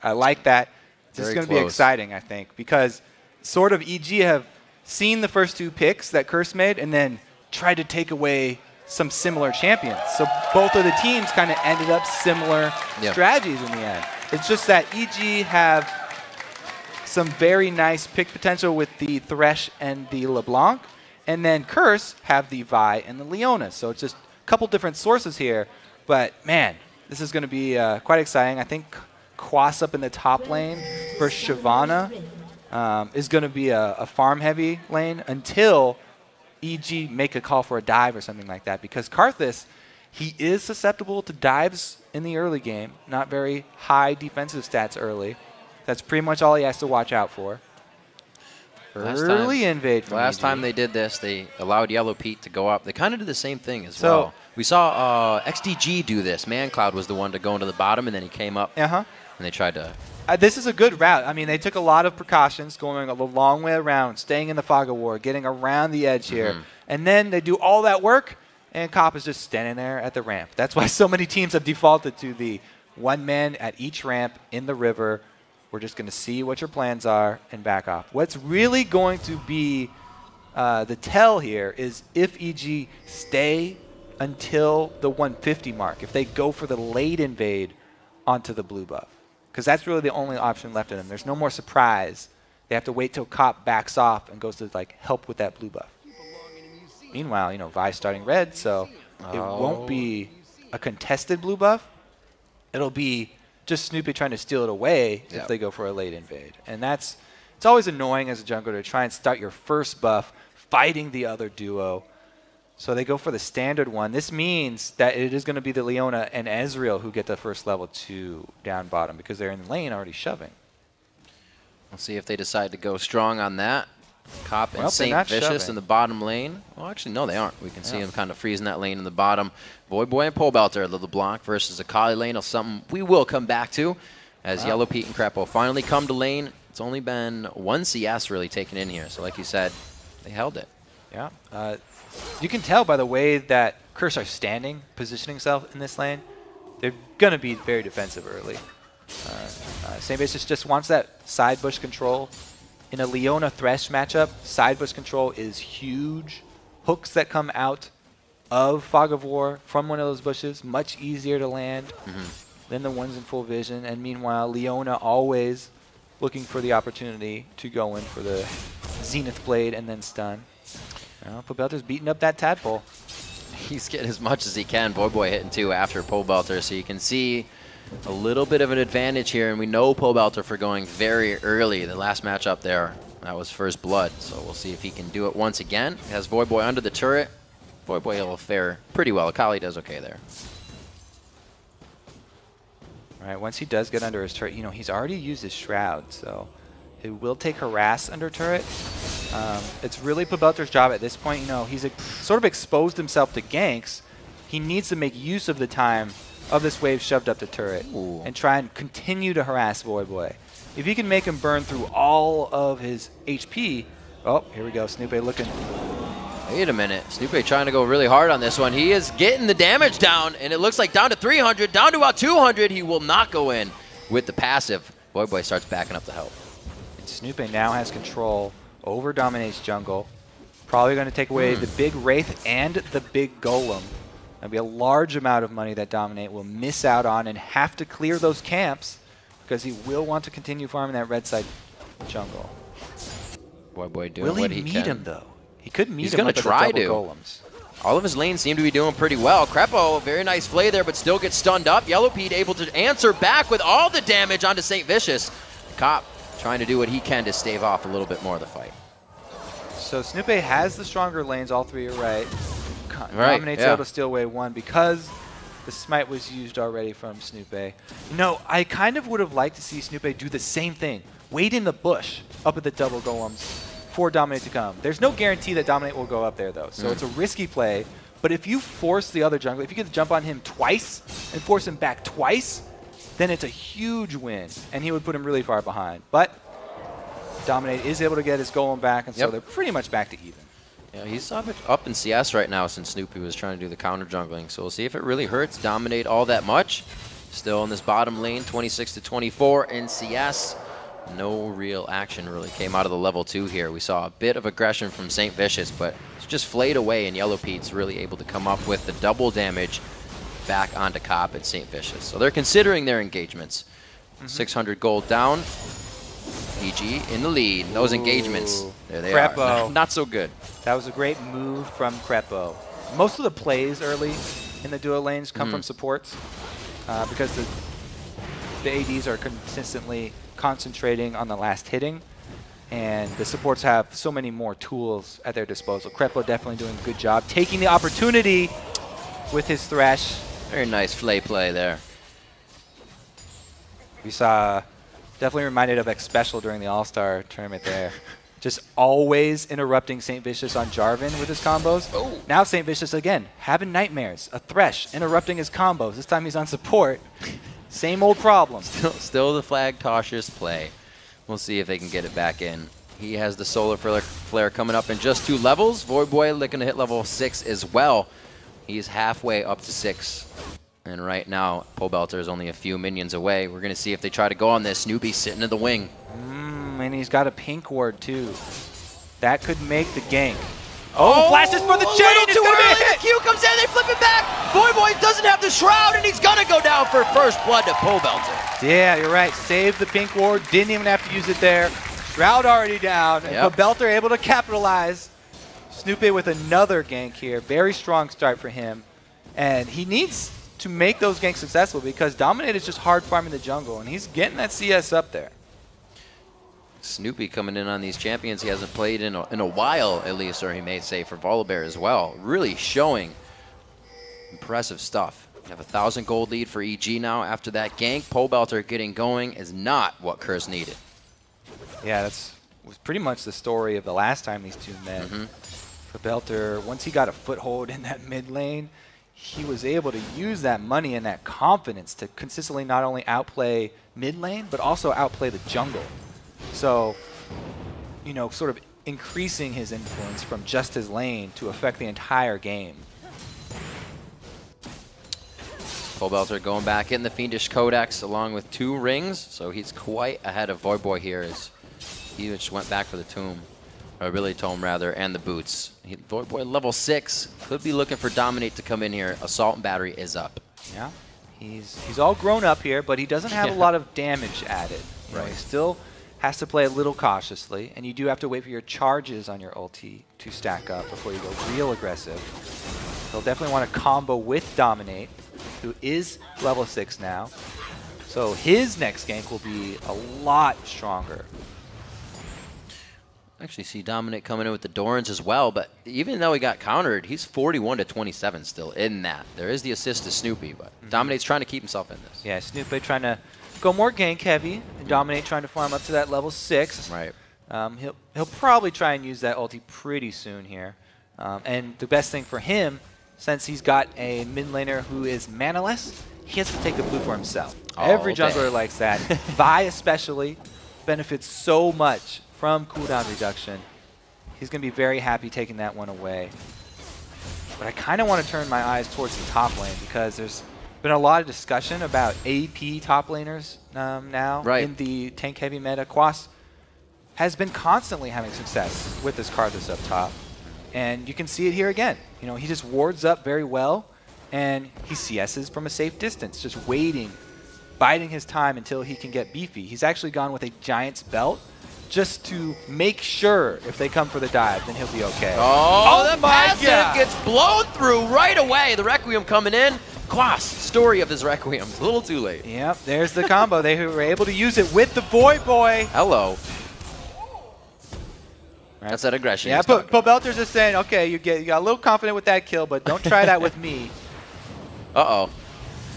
I like that. This is Very going to be exciting, I think, because sort of EG have seen the first 2 picks that Curse made and then tried to take away some similar champions. So both of the teams kind of ended up similar strategies in the end. It's just that EG have some very nice pick potential with the Thresh and the LeBlanc, and then Curse have the Vi and the Leona. So it's just a couple different sources here, but man, this is going to be quite exciting. I think Quas up in the top lane versus Shyvana is going to be a farm-heavy lane until EG make a call for a dive or something like that, because Karthus, he is susceptible to dives in the early game. Not very high defensive stats early. That's pretty much all he has to watch out for. Early invade from Last EG. time they did this, they allowed Yellow Pete to go up. They kind of did the same thing as well. We saw XDG do this. ManCloud was the one to go into the bottom, and then he came up, and they tried to... this is a good route. I mean, they took a lot of precautions, going a long way around, staying in the fog of war, getting around the edge here. And then they do all that work, and Cop is just standing there at the ramp. That's why so many teams have defaulted to the 1 man at each ramp in the river. We're just going to see what your plans are and back off. What's really going to be the tell here is if EG stay until the 150 mark, if they go for the late invade onto the blue buff. Because that's really the only option left in them. There's no more surprise. They have to wait till Cop backs off and goes to like help with that blue buff. Meanwhile, Vi's starting red, so it won't be a contested blue buff. It'll be just Snoopy trying to steal it away if they go for a late invade. And it's always annoying as a jungler to try and start your first buff fighting the other duo. So they go for the standard one. This means that it is going to be the Leona and Ezreal who get the first level 2 down bottom because they're in the lane already shoving. We'll see if they decide to go strong on that. Cop and Saint Vicious shoving in the bottom lane. Well, actually, no, they aren't. We can see them kind of freezing that lane in the bottom. Boy and Pole Belter, the LeBlanc versus the Kali lane is something we will come back to as Yellow Pete and Crepo finally come to lane. It's only been 1 CS really taken in here. So like you said, they held it. Yeah. You can tell by the way that Curse are standing, positioning himself in this lane. They're going to be very defensive early. Saint Vicious just wants that side bush control. In a Leona Thresh matchup, side bush control is huge. Hooks that come out of Fog of War from one of those bushes, much easier to land than the ones in full vision. And meanwhile, Leona always looking for the opportunity to go in for the Zenith Blade and then stun. Well, Pobelter's beating up that tadpole. He's getting as much as he can. Boy hitting 2 after Pole Belter, so you can see a little bit of an advantage here, and we know Pole Belter for going very early. The last matchup there, that was first blood, so we'll see if he can do it once again. He has Boy under the turret. Boy will fare pretty well. Akali does okay there. All right, once he does get under his turret, he's already used his Shroud, so he will take Harass under turret. It's really Pobelter's job at this point. He's sort of exposed himself to ganks. He needs to make use of the time of this wave shoved up the turret and try and continue to harass Boy. If he can make him burn through all of his HP, oh, here we go, Snoopy looking. Wait a minute, Snoopy trying to go really hard on this one. He is getting the damage down, and it looks like down to 300, down to about 200. He will not go in with the passive. Boy starts backing up the help. And Snoopy now has control over Dominate's jungle. Probably going to take away the big Wraith and the big Golem. That'll be a large amount of money that Dominate will miss out on and have to clear those camps because he will want to continue farming that red side jungle. Boy doing what he can. Will he meet him, though? He could meet He's him going to try to. Golems. All of his lanes seem to be doing pretty well. Crepo, very nice play there, but still gets stunned up. Yellow Pete able to answer back with all the damage onto Saint Vicious. Cop trying to do what he can to stave off a little bit more of the fight. So Snoopy has the stronger lanes, all 3 are right. Dominate's able to steal away 1 because the smite was used already from Snoopy. I kind of would have liked to see Snoopy do the same thing. Wait in the bush up at the double golems for Dominate to come. There's no guarantee that Dominate will go up there, though. So it's a risky play. But if you force the other jungler, if you get to jump on him twice and force him back twice, then it's a huge win. And he would put him really far behind. But Dominate is able to get his golem back, and so they're pretty much back to even. Yeah, he's up in CS right now since Snoopy was trying to do the counter jungling. So we'll see if it really hurts Dominate all that much. Still in this bottom lane, 26 to 24 in CS. No real action really came out of the level 2 here. We saw a bit of aggression from St. Vicious, but it's just flayed away, and Yellow Pete's really able to come up with the double damage back onto Cop and St. Vicious. So they're considering their engagements. 600 gold down. EG in the lead. Those engagements, there they are. Not so good. That was a great move from Crepo. Most of the plays early in the duo lanes come from supports because the ADs are consistently concentrating on the last hitting, and the supports have so many more tools at their disposal. Crepo definitely doing a good job, taking the opportunity with his Thresh. Very nice flay play there. We saw, definitely reminded of X Special during the All-Star tournament there. Just always interrupting St. Vicious on Jarvan with his combos. Oh. Now St. Vicious again, having nightmares. A Thresh interrupting his combos. This time he's on support. Same old problem. Still the flag cautious play. We'll see if they can get it back in. He has the Solar Flare coming up in just 2 levels. Voidboy looking to hit level 6 as well. He's halfway up to 6. And right now, Pobelter is only a few minions away. We're going to see if they try to go on this. Snoopy sitting in the wing. And he's got a pink ward too. That could make the gank. Oh, flashes for the chain! It's too early. The Q comes in, they flip it back. Voidboy doesn't have the shroud, and he's gonna go down for first blood to Pobelter. Yeah, you're right. Saved the pink ward. Didn't even have to use it there. Shroud already down. And Pobelter able to capitalize. Snoopy with another gank here. Very strong start for him, and he needs to make those ganks successful because Dominate is just hard farming the jungle, and he's getting that CS up there. Snoopy coming in on these champions he hasn't played in a while, at least, or he may say for Volibear as well. Really showing impressive stuff. You have a 1,000 gold lead for EG now after that gank. Pobelter getting going is not what Curse needed. Yeah, was pretty much the story of the last time these two met. Pobelter, once he got a foothold in that mid lane, he was able to use that money and that confidence to consistently not only outplay mid lane, but also outplay the jungle. So, you know, sort of increasing his influence from just his lane to affect the entire game. Pobelter going back in the Fiendish Codex along with 2 rings, so he's quite ahead of Voidboy here as he just went back for the tomb. Or really Tome rather, and the boots. Voidboy level 6, could be looking for Dominate to come in here. Assault and Battery is up. Yeah, he's all grown up here, but he doesn't have a lot of damage added. You know, he still has to play a little cautiously, and you do have to wait for your charges on your ulti to stack up before you go real aggressive. He'll definitely want to combo with Dominate, who is level 6 now. So his next gank will be a lot stronger. Actually see Dominate coming in with the Dorans as well, but even though he got countered, he's 41 to 27 still in that. There is the assist to Snoopy, but Dominate's trying to keep himself in this. Yeah, Snoopy trying to go more gank heavy, and Dominate trying to farm up to that level 6. Right. He'll probably try and use that ulti pretty soon here. And the best thing for him, since he's got a mid laner who is manaless, he has to take the blue for himself. Every jungler likes that. Vi especially benefits so much from cooldown reduction. He's going to be very happy taking that one away. But I kind of want to turn my eyes towards the top lane because there's been a lot of discussion about AP top laners now in the tank heavy meta. Quas has been constantly having success with this Karthus up top. And you can see it here again. You know, he just wards up very well and he CS's from a safe distance, just waiting, biding his time until he can get beefy. He's actually gone with a Giant's Belt just to make sure if they come for the dive, then he'll be okay. Oh, the passive gets blown through right away. The Requiem coming in. Quas, story of his Requiem. A little too late. Yep, there's the combo. They were able to use it with the Voidboy. Hello. That's that aggression. Yeah, Pobelter's just saying, okay, you got a little confident with that kill, but don't try that with me. Uh-oh.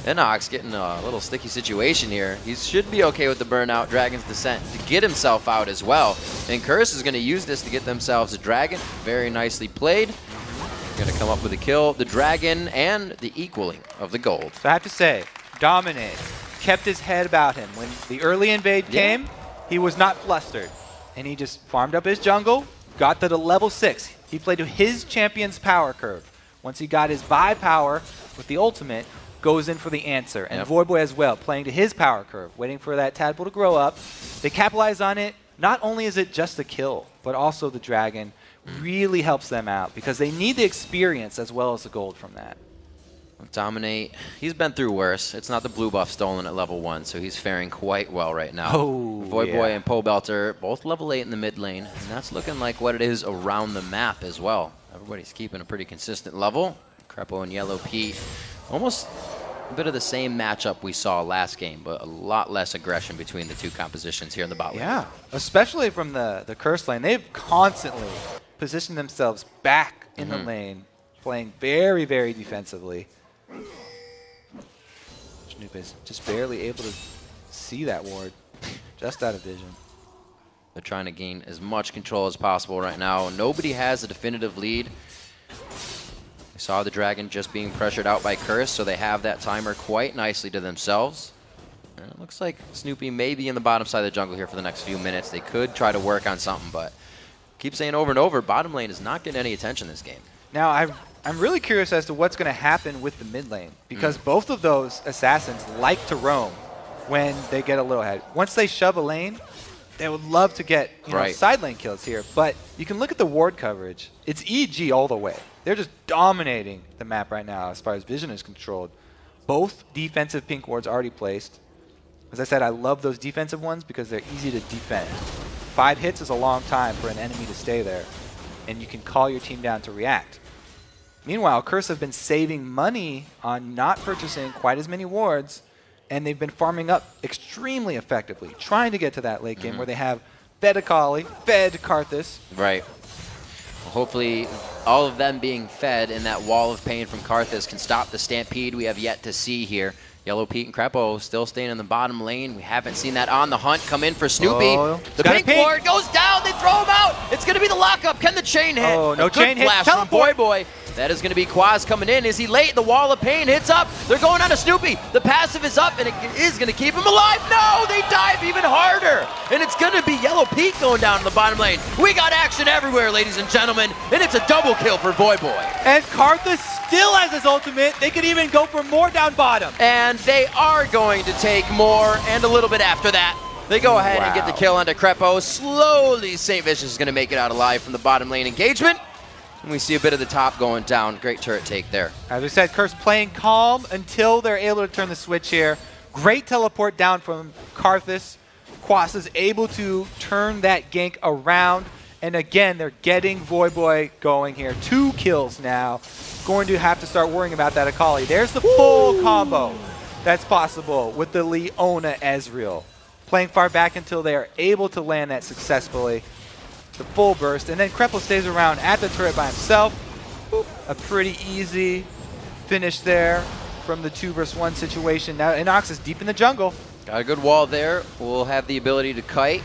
Inox getting a little sticky situation here. He should be okay with the burnout, Dragon's Descent, to get himself out as well. And Curse is going to use this to get themselves a dragon. Very nicely played. Going to come up with a kill, the dragon, and the equaling of the gold. So I have to say, Dominate kept his head about him. When the early invade came, he was not flustered. And he just farmed up his jungle, got to the level 6. He played to his champion's power curve. Once he got his Vi power with the ultimate, goes in for the answer. And Voyboy as well, playing to his power curve, waiting for that tadpole to grow up. They capitalize on it. Not only is it just a kill, but also the dragon really helps them out because they need the experience as well as the gold from that. Dominate. He's been through worse. It's not the blue buff stolen at level 1, so he's faring quite well right now. Voyboy and Pobelter both level 8 in the mid lane, and that's looking like what it is around the map as well. Everybody's keeping a pretty consistent level. Crepo and Yellow Pete, almost a bit of the same matchup we saw last game, but a lot less aggression between the two compositions here in the bot lane. Yeah, especially from the Curse lane. They've constantly positioned themselves back in the lane, playing very, very defensively. Snoop is just barely able to see that ward, just out of vision. They're trying to gain as much control as possible right now. Nobody has a definitive lead. We saw the dragon just being pressured out by Curse, so they have that timer quite nicely to themselves. And it looks like Snoopy may be in the bottom side of the jungle here for the next few minutes. They could try to work on something, but keep saying over and over, bottom lane is not getting any attention this game. Now, I'm really curious as to what's going to happen with the mid lane, because both of those assassins like to roam when they get a little ahead. Once they shove a lane, they would love to get side lane kills here, but you can look at the ward coverage. It's EG all the way. They're just dominating the map right now as far as vision is controlled. Both defensive pink wards already placed. As I said, I love those defensive ones because they're easy to defend. 5 hits is a long time for an enemy to stay there, and you can call your team down to react. Meanwhile, Curse have been saving money on not purchasing quite as many wards, and they've been farming up extremely effectively, trying to get to that late game where they have fed Akali, fed Karthus. Right. Well, hopefully all of them being fed and that wall of pain from Karthus can stop the stampede we have yet to see here. Yellow Pete and Crepo still staying in the bottom lane. We haven't seen that on the hunt come in for Snoopy. The pink ward goes down. They throw him out. It's going to be the lockup. Can the chain hit? Oh, no chain hit. Flash from Voyboy. That is going to be Quaz coming in. Is he late? The wall of pain hits up. They're going on to Snoopy. The passive is up, and it is going to keep him alive. No, they dive even harder. And it's going to be Yellow Pete going down in the bottom lane. We got action everywhere, ladies and gentlemen, and it's a double kill for Voyboy. And Karthus still has his ultimate. They could even go for more down bottom. And they are going to take more, and a little bit after that. They go ahead and get the kill onto Crepo. Slowly, St. Vicious is going to make it out alive from the bottom lane engagement. And we see a bit of the top going down. Great turret take there. As we said, Curse playing calm until they're able to turn the switch here. Great teleport down from Karthus. Quas is able to turn that gank around. And again, they're getting Voyboy going here. 2 kills now. Going to have to start worrying about that Akali. There's the full combo that's possible with the Leona Ezreal. Playing far back until they are able to land that successfully. The full burst, and then Crepo stays around at the turret by himself. Boop. A pretty easy finish there from the 2 versus 1 situation. Now Inox is deep in the jungle. Got a good wall there. We'll have the ability to kite.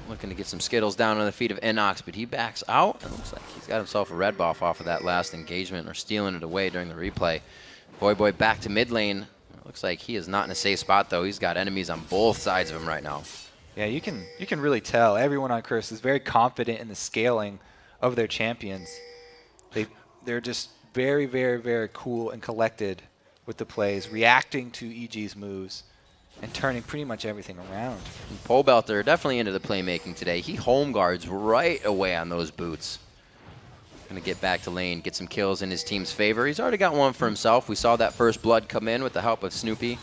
Looking to get some Skittles down on the feet of Inox, but he backs out. It looks like he's got himself a red buff off of that last engagement, or stealing it away during the replay. Voyboy back to mid lane. It looks like he is not in a safe spot, though. He's got enemies on both sides of him right now. Yeah, you can really tell. Everyone on Curse is very confident in the scaling of their champions. They're just very, very, very cool and collected with the plays, reacting to EG's moves and turning pretty much everything around. Pobelter definitely into the playmaking today. He home guards right away on those boots. Going to get back to lane, get some kills in his team's favor. He's already got one for himself. We saw that first blood come in with the help of Snoopy,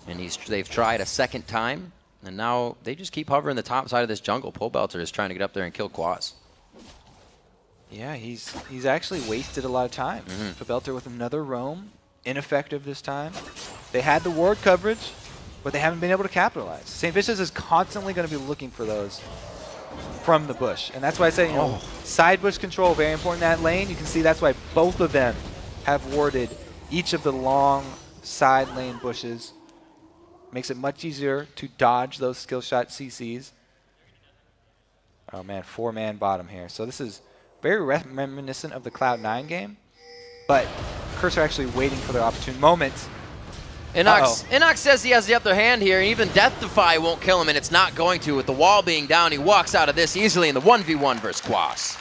and they've tried a second time. And now they just keep hovering the top side of this jungle. Pobelter is trying to get up there and kill Quaz. Yeah, he's actually wasted a lot of time. Pobelter with another roam. Ineffective this time. They had the ward coverage, but they haven't been able to capitalize. St. Vicious is constantly going to be looking for those from the bush. And that's why I say, side bush control, very important in that lane. You can see that's why both of them have warded each of the long side lane bushes. Makes it much easier to dodge those skill shot CCs. Oh man, 4-man bottom here. So this is very reminiscent of the Cloud9 game, but Curse are actually waiting for their opportune moment. Inox says he has the upper hand here, and even Death Defy won't kill him, and it's not going to. With the wall being down, he walks out of this easily in the 1v1 versus Quas.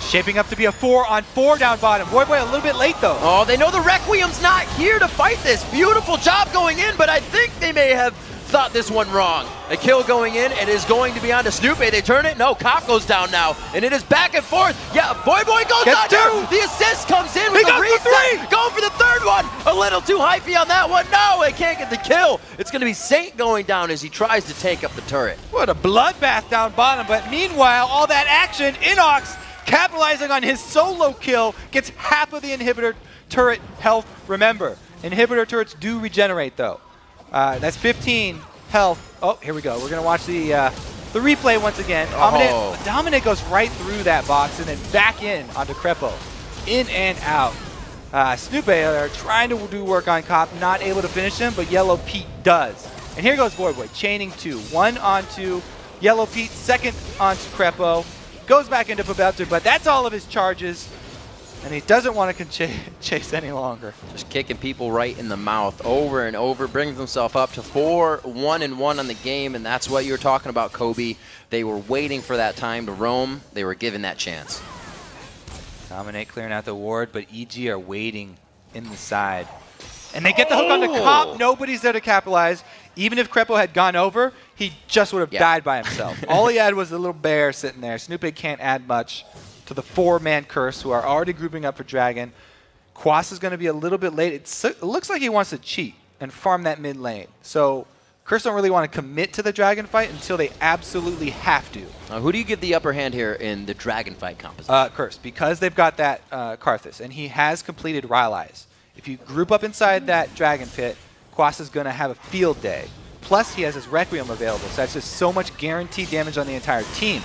Shaping up to be a 4-on-4 down bottom. Voyboy a little bit late, though. Oh, they know the Requiem's not here to fight this. Beautiful job going in, but I think they may have thought this one wrong. A kill going in, it is going to be on to Snoopy. They turn it, no, Cop goes down now, and it is back and forth. Yeah, Voyboy goes Gets on two. here. The assist comes in with the reset. Going for the third one. A little too hypey on that one. No, they can't get the kill. It's going to be Saint going down as he tries to take up the turret. What a bloodbath down bottom, but meanwhile, all that action, Inox capitalizing on his solo kill, gets half of the inhibitor turret health. Remember, inhibitor turrets do regenerate, though. That's 15 health. Oh, here we go. We're going to watch the replay once again. Dominate goes right through that box and then back in onto Crepo. In and out. Snoopy are trying to do work on Cop, not able to finish him, but Yellow Pete does. And here goes Voyboy, chaining two. One onto Yellow Pete, second onto Crepo. Goes back into Pobelter, but that's all of his charges. And he doesn't want to chase any longer. Just kicking people right in the mouth over and over, brings himself up to 4-1-1 on the game, and that's what you were talking about, Kobe. They were waiting for that time to roam. They were given that chance. Dominate clearing out the ward, but EG are waiting in the side. And they get the hook on the Cop. Nobody's there to capitalize. Even if Crepo had gone over, he just would have died by himself. All he had was a little bear sitting there. Snoopy can't add much to the 4-man curse, who are already grouping up for Dragon. Quas is going to be a little bit late. It looks like he wants to cheat and farm that mid lane. So Curse don't really want to commit to the Dragon fight until they absolutely have to. Who do you give the upper hand here in the Dragon fight composition? Curse, because they've got that Karthus, and he has completed Rylai's. If you group up inside that Dragon pit, Quas is going to have a field day. Plus, he has his Requiem available, so that's just so much guaranteed damage on the entire team.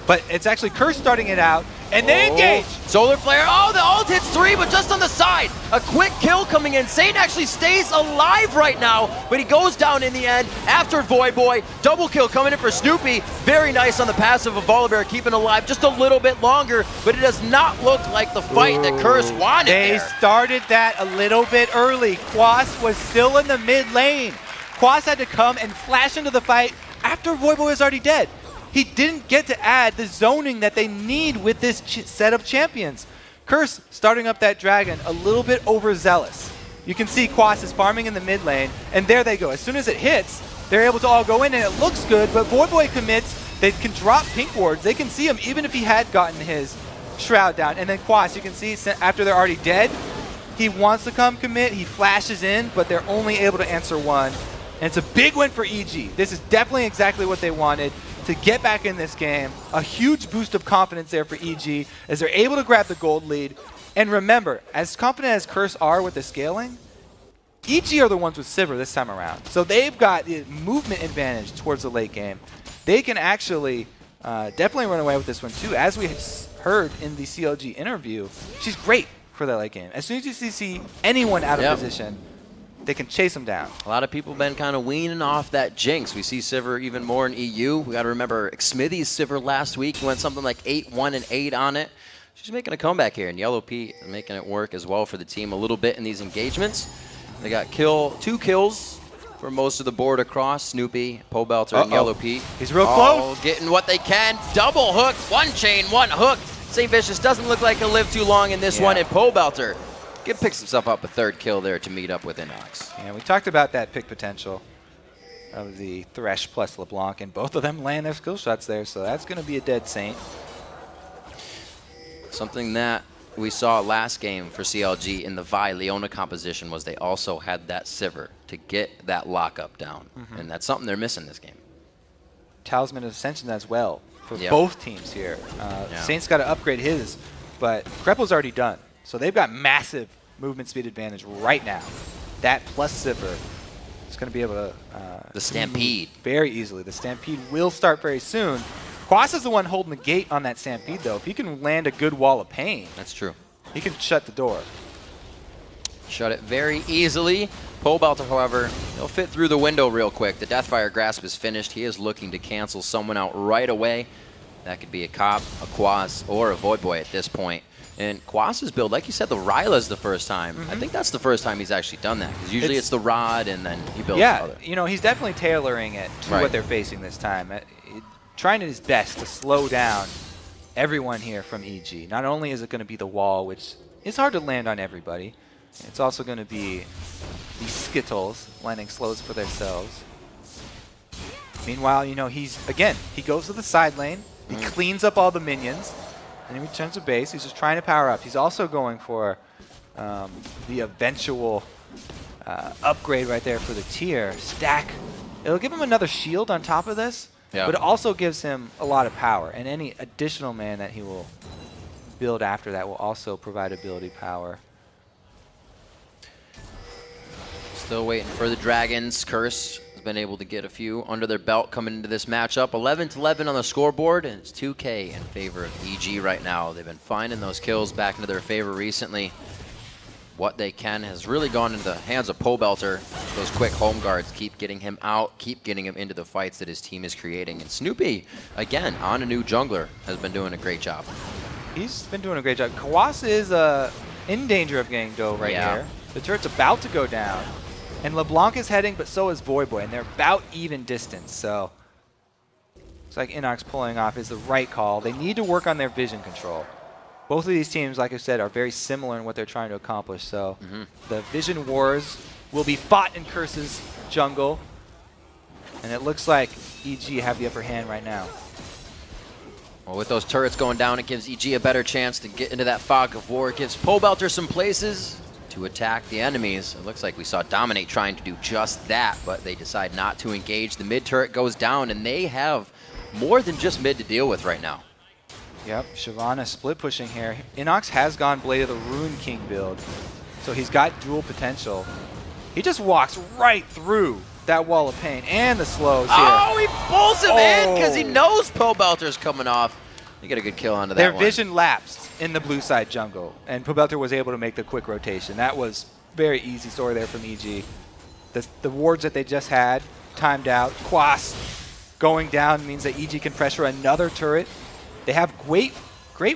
But it's actually Curse starting it out, and they engage! Solar Flare, oh, the ult hits 3, but just on the side. A quick kill coming in. Saint actually stays alive right now, but he goes down in the end after Voyboy. Double kill coming in for Snoopy. Very nice on the passive of Volibear, keeping alive just a little bit longer, but it does not look like the fight that Curse wanted They started that a little bit early. Quas was still in the mid lane. Quas had to come and flash into the fight after Voyboy was already dead. He didn't get to add the zoning that they need with this set of champions. Curse starting up that Dragon a little bit overzealous. You can see Quas is farming in the mid lane, and there they go. As soon as it hits, they're able to all go in, and it looks good, but Voyboy commits. They can drop pink wards. They can see him even if he had gotten his Shroud down. And then Quas, you can see after they're already dead, he wants to come commit. He flashes in, but they're only able to answer one. And it's a big win for EG. This is definitely exactly what they wanted to get back in this game. A huge boost of confidence there for EG as they're able to grab the gold lead. And remember, as confident as Curse are with the scaling, EG are the ones with Sivir this time around. So they've got the movement advantage towards the late game. They can actually definitely run away with this one too. As we heard in the CLG interview, she's great for that late game. As soon as you see anyone out of position, they can chase them down. A lot of people have been kind of weaning off that Jinx. We see Sivir even more in EU. We got to remember Smithy's Sivir last week. He went something like 8-1-8 on it. She's making a comeback here, and Yellow Pete making it work as well for the team a little bit in these engagements. They got 2 kills for most of the board across. Snoopy, Pobelter, and Yellow Pete. He's real close. Getting what they can. Double hook, 1 chain, 1 hook. St. Vicious doesn't look like he'll live too long in this one, and Pobelter picks himself up a 3rd kill there to meet up with Inox. Yeah, we talked about that pick potential of the Thresh plus LeBlanc, and both of them land their skill shots there, so that's going to be a dead Saint. Something that we saw last game for CLG in the Vi Leona composition was they also had that Sivir to get that lockup down, and that's something they're missing this game. Talisman of Ascension as well for both teams here. Saint's got to upgrade his, but Crepo's already done. So they've got massive movement speed advantage right now. That plus Sivir is going to be able to the Stampede very easily. The Stampede will start very soon. Quas is the one holding the gate on that Stampede, though. If he can land a good wall of pain, that's true. He can shut the door. Shut it very easily. Pobelter, however, he'll fit through the window real quick. The Deathfire Grasp is finished. He is looking to cancel someone out right away. That could be a Cop, a Quas, or a Voyboy at this point. And Quas's build, like you said, the Ryla's the first time. I think that's the first time he's actually done that. Because usually it's the Rod, and then he builds other. You know, he's definitely tailoring it to what they're facing this time. Trying his best to slow down everyone here from EG. Not only is it going to be the wall, which is hard to land on everybody, it's also going to be the Skittles landing slows for themselves. Meanwhile, you know, he goes to the side lane, he cleans up all the minions, and he returns to base. He's just trying to power up. He's also going for the eventual upgrade right there for the tier. Stack. It'll give him another shield on top of this, but it also gives him a lot of power. And any additional man that he will build after that will also provide ability power. Still waiting for the Dragons. Curse has been able to get a few under their belt coming into this matchup. 11-11 on the scoreboard, and it's 2K in favor of EG right now. They've been finding those kills back into their favor recently. What they can has really gone into the hands of Pobelter. Those quick home guards keep getting him out, keep getting him into the fights that his team is creating. And Snoopy, again, on a new jungler, has been doing a great job. He's been doing a great job. Kawasa is in danger of getting dove right here. The turret's about to go down. And LeBlanc is heading, but so is Voyboy, and they're about even distance. So looks like Inox pulling off is the right call. They need to work on their vision control. Both of these teams, like I said, are very similar in what they're trying to accomplish. So the vision wars will be fought in Curse's jungle. And it looks like EG have the upper hand right now. Well, with those turrets going down, it gives EG a better chance to get into that fog of war. It gives Pobelter some places to attack the enemies. It looks like we saw Dominate trying to do just that, but they decide not to engage. The mid turret goes down, and they have more than just mid to deal with right now. Yep, Shyvana split pushing here. Inox has gone Blade of the Rune King build, so he's got dual potential. He just walks right through that wall of pain and the slows here. Oh, he pulls him in because he knows Pobelter's coming off. They get a good kill onto that Their one. vision lapsed in the blue side jungle, and Pobelter was able to make the quick rotation. That was very easy story there from EG. The wards that they just had timed out. Quas going down means that EG can pressure another turret. They have great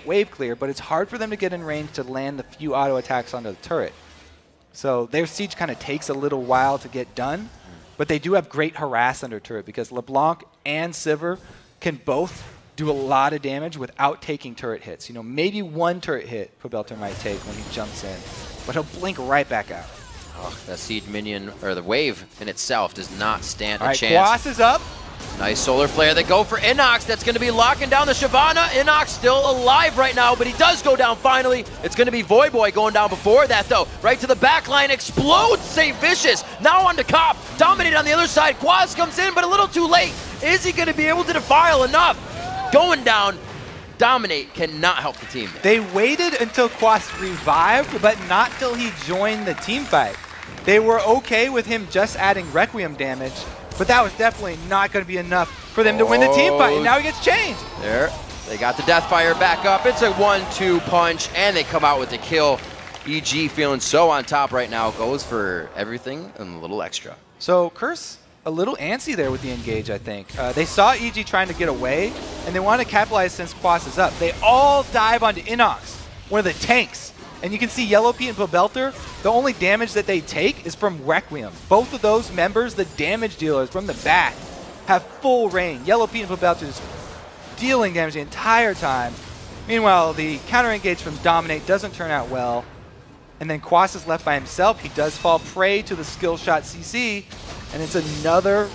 wave clear, but it's hard for them to get in range to land the few auto attacks onto the turret. So their siege kind of takes a little while to get done, but they do have great harass under turret because LeBlanc and Sivir can both do a lot of damage without taking turret hits. You know, maybe one turret hit Pobelter might take when he jumps in, but he'll blink right back out. Oh, that siege minion, or the wave in itself, does not stand a chance. All right, Quas is up. Nice solar flare. They go for Inox. That's going to be locking down the Shyvana. Inox still alive right now, but he does go down finally. It's going to be Voyboy going down before that, though. Right to the back line. Explodes St. Vicious. Now on to Cop. Dominate on the other side. Quas comes in, but a little too late. Is he going to be able to defile enough? Going down. Dominate cannot help the team. They waited until Quas revived, but not till he joined the team fight. They were okay with him just adding Requiem damage, but that was definitely not going to be enough for them to win the team fight, and now he gets changed. There, they got the Deathfire back up. It's a 1-2 punch, and they come out with the kill. EG feeling so on top right now, goes for everything and a little extra. So Curse, a little antsy there with the engage, I think. They saw EG trying to get away, and they want to capitalize since Quas is up. They all dive onto Inox, one of the tanks. And you can see Yellow Pea and Pobelter, the only damage that they take is from Requiem. Both of those members, the damage dealers from the back, have full reign. Yellow Pea and Pobelter just dealing damage the entire time. Meanwhile, the counter engage from Dominate doesn't turn out well. And then Quas is left by himself. He does fall prey to the skill shot CC. And it's another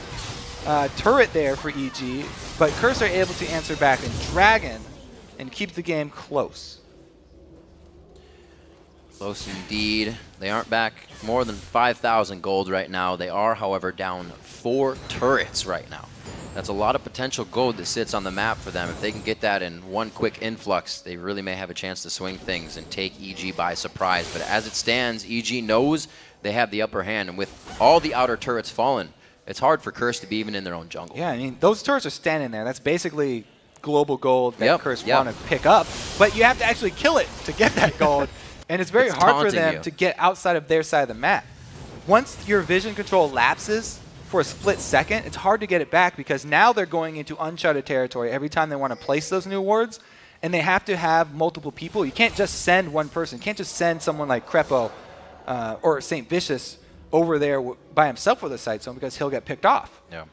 turret there for EG. But Curse are able to answer back in Dragon and keep the game close. Close indeed. They aren't back more than 5,000 gold right now. They are, however, down 4 turrets right now. That's a lot of potential gold that sits on the map for them. If they can get that in one quick influx, they really may have a chance to swing things and take EG by surprise. But as it stands, EG knows they have the upper hand, and with all the outer turrets fallen, it's hard for Curse to be even in their own jungle. Yeah, I mean, those turrets are standing there. That's basically global gold that Curse want to pick up. But you have to actually kill it to get that gold. And it's very hard for them to get outside of their side of the map. Once your vision control lapses for a split second, it's hard to get it back because now they're going into uncharted territory every time they want to place those new wards, and they have to have multiple people. You can't just send one person. You can't just send someone like Crepo or St. Vicious over there by himself with a sight zone because he'll get picked off. Yeah.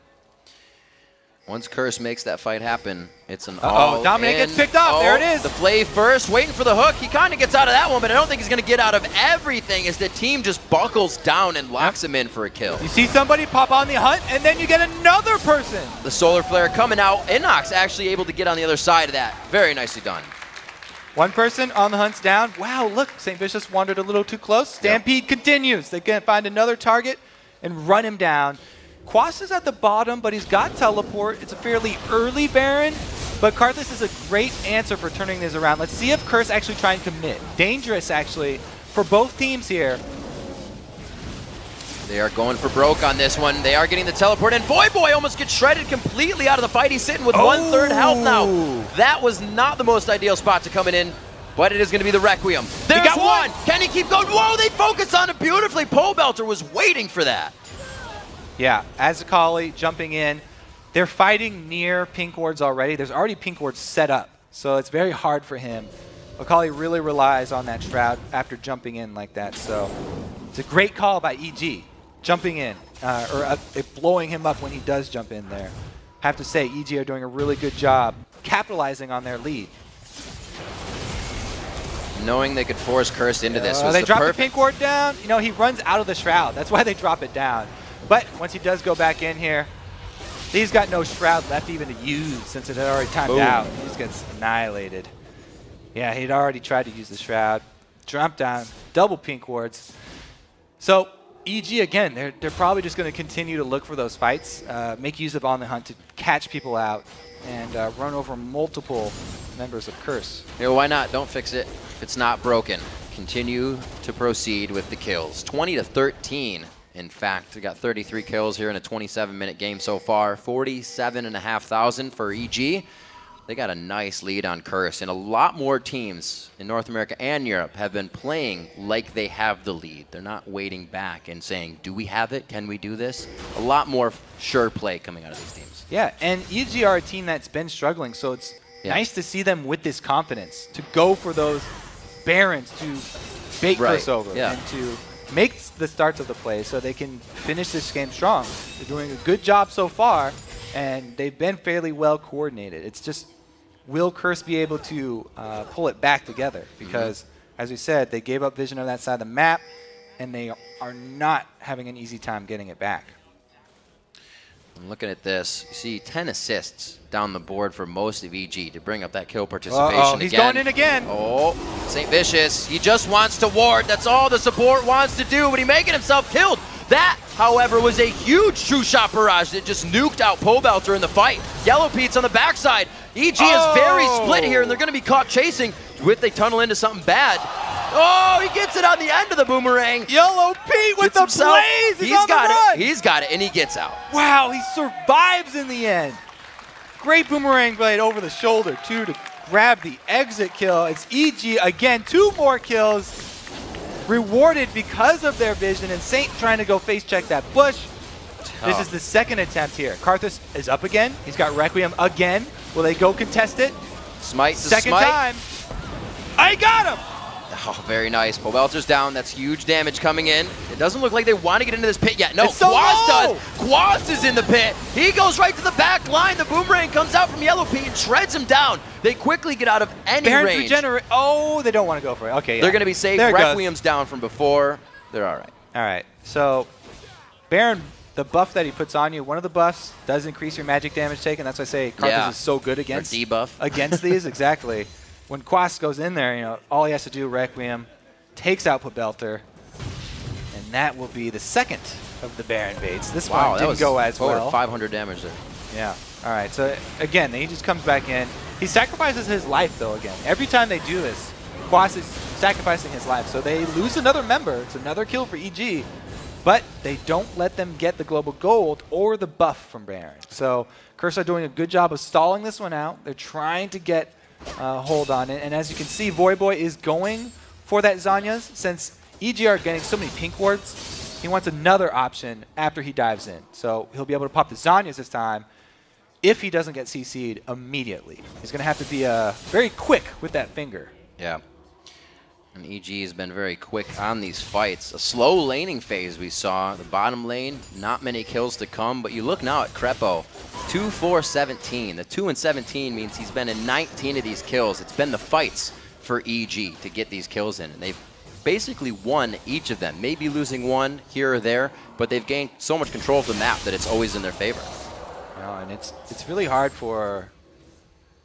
Once Curse makes that fight happen, it's an all Dominic gets picked up. There it is. The play first, waiting for the hook. He kind of gets out of that one, but I don't think he's going to get out of everything as the team just buckles down and locks him in for a kill. You see somebody pop on the hunt, and then you get another person. The solar flare coming out. Inox actually able to get on the other side of that. Very nicely done. One person on the hunt's down. Wow, look, St. Vicious wandered a little too close. Stampede continues. They can find another target and run him down. Quas is at the bottom, but he's got teleport. It's a fairly early Baron, but Karthus is a great answer for turning this around. Let's see if Curse actually try and commit. Dangerous, actually, for both teams here. They are going for broke on this one. They are getting the teleport, and Voyboy almost gets shredded completely out of the fight. He's sitting with 1/3 health now. That was not the most ideal spot to come in, but it is going to be the Requiem. There's one. Can he keep going? Whoa, they focus on it beautifully. Pole Belter was waiting for that. Yeah, Azakali jumping in. They're fighting near pink wards already. There's already pink wards set up, so it's very hard for him. Akali really relies on that Shroud after jumping in like that, so it's a great call by EG, jumping in, or blowing him up when he does jump in there. Have to say, EG are doing a really good job capitalizing on their lead. Knowing they could force Curse into this was they the drop perfect. the pink ward down. You know, he runs out of the Shroud. That's why they drop it down. But once he does go back in here, he's got no Shroud left even to use since it had already timed out. He just gets annihilated. Yeah, he'd already tried to use the Shroud. Drop down, double pink wards. So EG, again, they're probably just going to continue to look for those fights, make use of On the Hunt to catch people out, and run over multiple members of Curse. Yeah, why not? Don't fix it if it's not broken. Continue to proceed with the kills. 20-13. In fact, we got 33 kills here in a 27-minute game so far. 47,500 for EG. They got a nice lead on Curse, and a lot more teams in North America and Europe have been playing like they have the lead. They're not waiting back and saying, do we have it? Can we do this? A lot more sure play coming out of these teams. Yeah, and EG are a team that's been struggling, so it's nice to see them with this confidence to go for those Barons to bait Curse over and to make the starts of the play so they can finish this game strong. They're doing a good job so far, and they've been fairly well coordinated. It's just, will Curse be able to pull it back together? Because, as we said, they gave up vision on that side of the map, and they are not having an easy time getting it back. I'm looking at this. You see 10 assists down the board for most of EG to bring up that kill participation He's going in again. Oh, St. Vicious. He just wants to ward. That's all the support wants to do, but he's making himself killed. That, however, was a huge true shot barrage that just nuked out Pole Belter in the fight. Yellow Pete's on the backside. EG is very split here, and they're going to be caught chasing. With they tunnel into something bad. Oh, he gets it on the end of the boomerang. Yellow Pete with the blaze. He's got it. He's got it, and he gets out. Wow, he survives in the end. Great boomerang blade over the shoulder, too, to grab the exit kill. It's EG again, 2 more kills. Rewarded because of their vision, and Saint trying to go face check that bush. This is the second attempt here. Karthus is up again. He's got Requiem again. Will they go contest it? Smite. Second time. I got him! Oh, very nice. Pole Belter's down. That's huge damage coming in. It doesn't look like they want to get into this pit yet. No, so Quas does. Quas is in the pit. He goes right to the back line. The boomerang comes out from Yellow Pete and shreds him down. They quickly get out of any range. Regenerate. Oh, they don't want to go for it. Okay, They're going to be safe. Requiem's down from before. They're all right. All right. So, Baron, the buff that he puts on you, one of the buffs does increase your magic damage taken. That's why I say Karthus is so good against debuff against these. Exactly. When Quas goes in there, you know, all he has to do, Requiem, takes out Belter, and that will be the second of the Baron baits. This one didn't go as well. Over 500 damage there. Yeah. All right. So again, he just comes back in. He sacrifices his life though. Again, every time they do this, Quas is sacrificing his life. So they lose another member. It's another kill for EG, but they don't let them get the global gold or the buff from Baron. So Curse are doing a good job of stalling this one out. They're trying to get hold on it, and as you can see, Voyboy is going for that Zhonya's. Since EG are getting so many pink wards, he wants another option after he dives in. So he'll be able to pop the Zhonya's this time if he doesn't get CC'd immediately. He's going to have to be very quick with that finger. Yeah. And EG has been very quick on these fights. A slow laning phase we saw. The bottom lane, not many kills to come, but you look now at Crepo, 2-4-17. The 2-17 means he's been in 19 of these kills. It's been the fights for EG to get these kills in, and they've basically won each of them. Maybe losing one here or there, but they've gained so much control of the map that it's always in their favor. And it's really hard for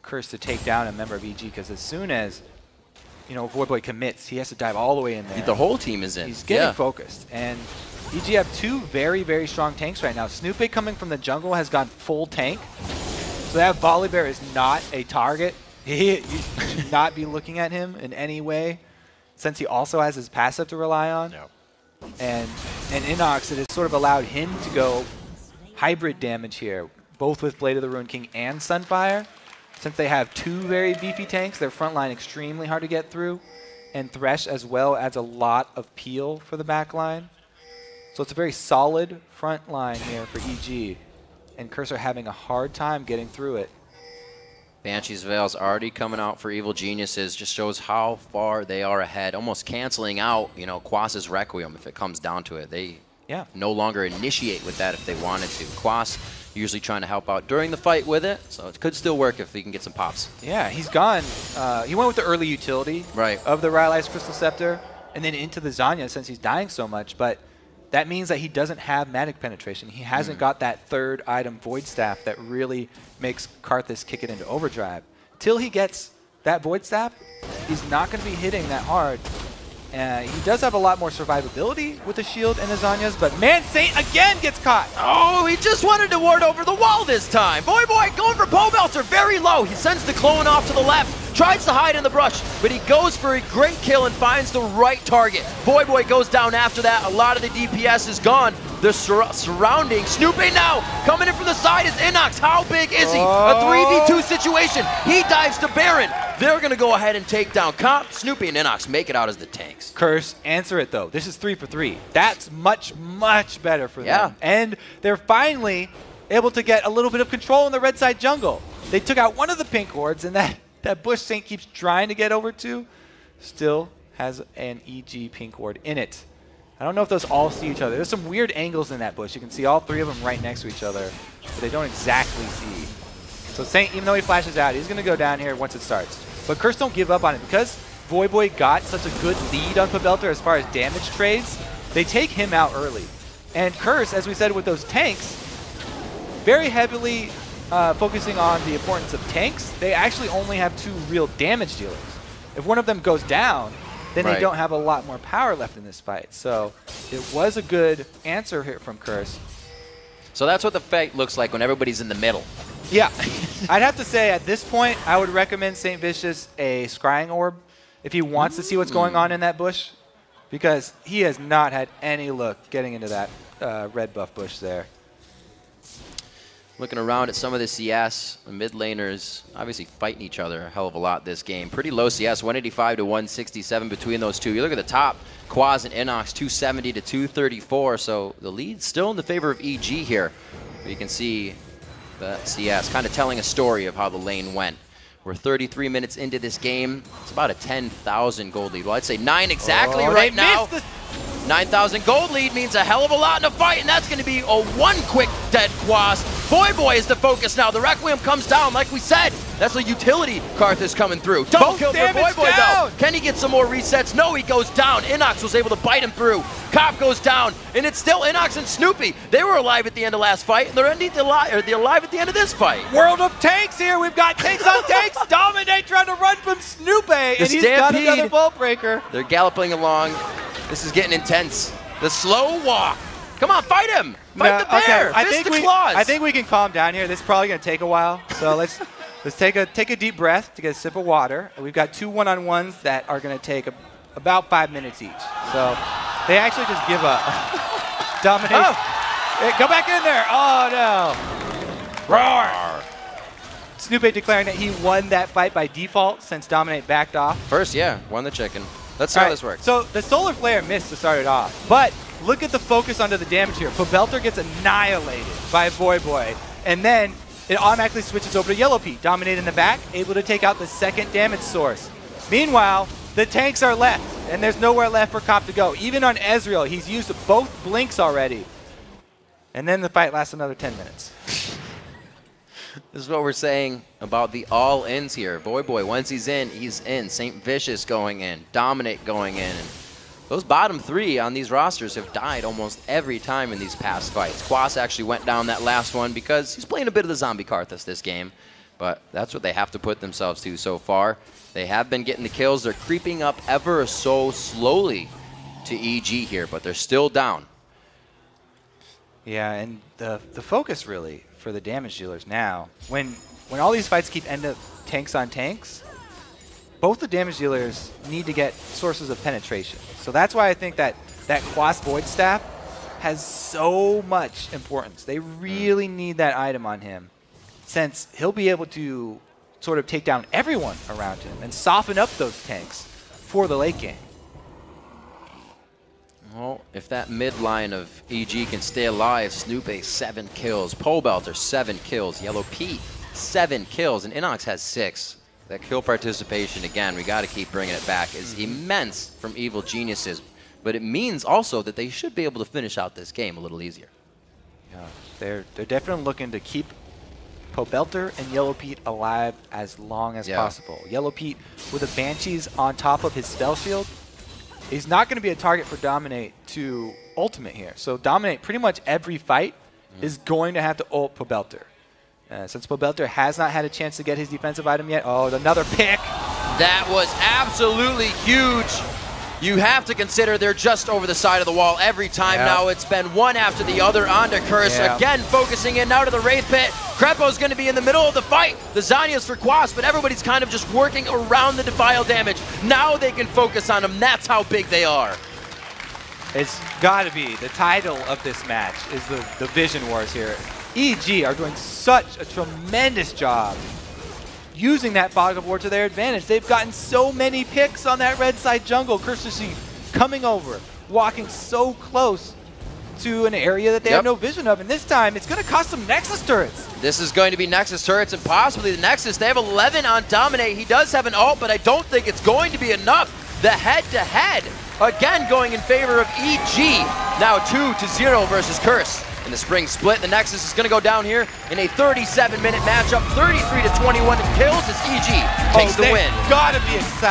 Curse to take down a member of EG, because as soon as Voidboy commits, he has to dive all the way in there. The whole team is in. He's getting focused. And EG have two very, very strong tanks right now. Snoopy coming from the jungle has gone full tank. So that Volibear is not a target. You should not be looking at him in any way, since he also has his passive to rely on. No. And Inox, it has sort of allowed him to go hybrid damage here, both with Blade of the Ruined King and Sunfire. Since they have two very beefy tanks, their front line extremely hard to get through. And Thresh as well adds a lot of peel for the back line. So it's a very solid front line here for EG. And Curse are having a hard time getting through it. Banshee's Veil's already coming out for Evil Geniuses. Just shows how far they are ahead. Almost canceling out, Quas's Requiem if it comes down to it. They no longer initiate with that if they wanted to. Quas usually trying to help out during the fight with it, so it could still work if he can get some pops. Yeah, he's gone. He went with the early utility of the Rylai's Crystal Scepter, and then into the Zanya since he's dying so much, but that means that he doesn't have Magic Penetration. He hasn't got that third item, Void Staff, that really makes Karthus kick it into overdrive. Till he gets that Void Staff, he's not going to be hitting that hard. He does have a lot more survivability with the shield and the Zanyas, but man, Saint again gets caught. Oh, he just wanted to ward over the wall this time. Voidboy going for Pobelter, very low. He sends the clone off to the left, tries to hide in the brush, but he goes for a great kill and finds the right target. Voidboy goes down after that. A lot of the DPS is gone. The surrounding Snoopy now coming in from the side is Inox. How big is he? A 3v2 situation. He dives to Baron. They're going to go ahead and take down Comp. Snoopy and Inox make it out as the tanks. Curse, answer it though. This is 3 for 3. That's much, much better for them. And they're finally able to get a little bit of control in the red side jungle. They took out one of the pink wards, and that bush Saint keeps trying to get over to still has an EG pink ward in it. I don't know if those all see each other. There's some weird angles in that bush. You can see all three of them right next to each other, but they don't exactly see. So Saint, even though he flashes out, he's going to go down here once it starts. But Curse don't give up on it. Because Voidboy got such a good lead on Pobelter as far as damage trades, they take him out early. And Curse, as we said with those tanks, very heavily focusing on the importance of tanks. They actually only have 2 real damage dealers. If one of them goes down, then they don't have a lot more power left in this fight. So it was a good answer here from Curse. So that's what the fight looks like when everybody's in the middle. Yeah. I'd have to say at this point, I would recommend St. Vicious a Scrying Orb if he wants to see what's going on in that bush, because he has not had any luck getting into that red buff bush there. Looking around at some of the CS, the mid laners obviously fighting each other a hell of a lot this game. Pretty low CS, 185 to 167 between those two. You look at the top, Quaz and Inox, 270 to 234. So the lead's still in the favor of EG here. But you can see the CS kind of telling a story of how the lane went. We're 33 minutes into this game. It's about a 10,000 gold lead. Well, I'd say 9 exactly right now. 9,000 gold lead means a hell of a lot in a fight, and that's going to be a 1 quick dead Quas. Voidboy is the focus now. The Requiem comes down, like we said. That's a utility Karthus coming through. Double kill for Voidboy, though. Can he get some more resets? No, he goes down. Inox was able to bite him through. Cop goes down, and it's still Inox and Snoopy. They were alive at the end of last fight, and they're alive at the end of this fight. World of tanks here. We've got tanks on tanks. Dominate trying to run from Snoopy, and he's got another Vault Breaker. They're galloping along. This is getting intense. The slow walk. Come on, fight him. Fight the bear. Okay. Fist the claws. I think we can calm down here. This is probably going to take a while. So let's take a deep breath to get a sip of water. We've got 2 one-on-ones that are going to take about 5 minutes each. So they actually just give up. Domination. Hey, go back in there. Oh, no. Roar. Snoopy declaring that he won that fight by default since Dominate backed off. First, won the chicken. Let's see how this works. So the Solar Flare missed to start it off, but look at the focus onto the damage here. Pobelter gets annihilated by Voidboy, and then it automatically switches over to Yellow Pete. Dominate in the back, able to take out the second damage source. Meanwhile, the tanks are left, And there's nowhere left for Cop to go. Even on Ezreal, he's used both blinks already. And then the fight lasts another 10 minutes. This is what we're saying about the all-ins here. Boy, once he's in, he's in. St. Vicious going in. Dominate going in. And those bottom 3 on these rosters have died almost every time in these past fights. Quas actually went down that last one because he's playing a bit of the zombie Karthus this game. But that's what they have to put themselves to so far. They have been getting the kills. They're creeping up ever so slowly to EG here, but they're still down. Yeah, and the focus really for the damage dealers now, when all these fights keep end up tanks on tanks, both the damage dealers need to get sources of penetration. So that's why I think that Quas Void Staff has so much importance. They really need that item on him, since he'll be able to sort of take down everyone around him and soften up those tanks for the late game. Well, if that mid line of EG can stay alive, Snoopy 7 kills, Pobelter 7 kills, Yellow Pete 7 kills, and Inox has 6. That kill participation, again, we got to keep bringing it back, is immense from Evil Geniuses. But it means also that they should be able to finish out this game a little easier. Yeah, they're definitely looking to keep Pobelter and Yellow Pete alive as long as possible. Yellow Pete with the Banshees on top of his spell shield, he's not going to be a target for Dominate to ultimate here. So Dominate pretty much every fight is going to have to ult Pobelter. Since Pobelter has not had a chance to get his defensive item yet. Oh, another pick. That was absolutely huge. You have to consider they're just over the side of the wall every time now. It's been one after the other onto Curse. Again, focusing in now to the Wraith Pit. Krepo's going to be in the middle of the fight. The Zanya's for Quas, but everybody's kind of just working around the Defile damage. Now they can focus on them. That's how big they are. It's got to be the title of this match is the Vision Wars here. EG are doing such a tremendous job using that Fog of War to their advantage. They've gotten so many picks on that red side jungle. Curse coming over, walking so close to an area that they have no vision of. And this time, it's going to cost them Nexus turrets. This is going to be Nexus turrets and possibly the Nexus. They have 11 on Dominate. He does have an ult, but I don't think it's going to be enough. The head-to-head, again, going in favor of EG. Now 2-0 versus Curse. In the spring split, the Nexus is going to go down here in a 37-minute matchup. 33-21 kills as EG takes the win. Gotta be excited.